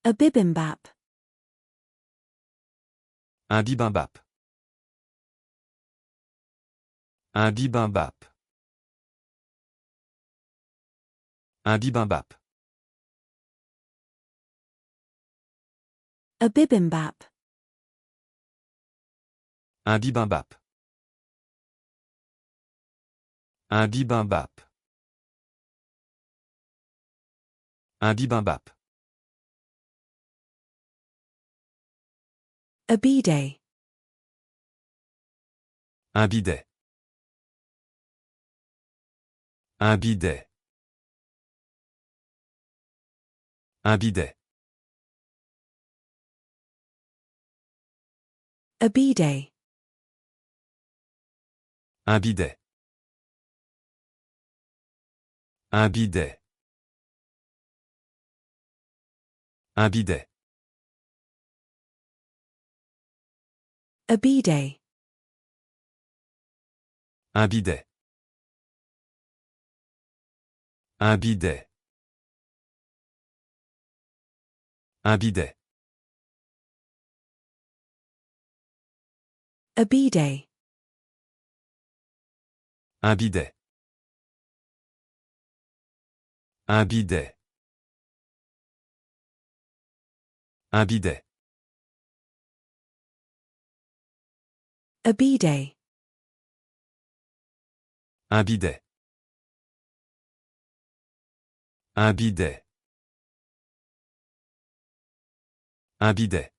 A bibimbap. Un bibimbap. Un bibimbap. Un bibimbap. A bibimbap. Un bibimbap. Un bibimbap. Un bibimbap. A bidet. Un bidet. Un bidet. Un bidet. A bidet. Un bidet. Un bidet. Un bidet. A bidet. Un bidet. Un bidet. Un bidet. A bidet. Un bidet. Un bidet. Un bidet. A bidet. Un bidet. Un bidet. Un bidet.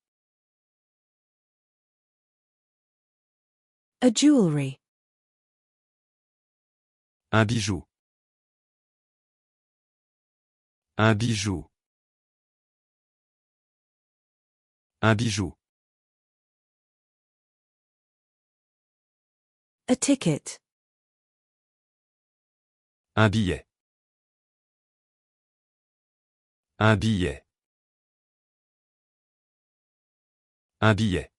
A jewelry. Un bijou. Un bijou. Un bijou. A ticket. Un billet. Un billet. Un billet.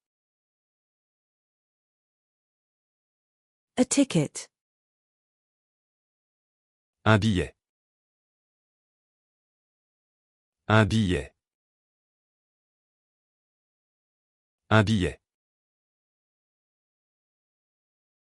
A ticket. Un billet. Un billet. Un billet.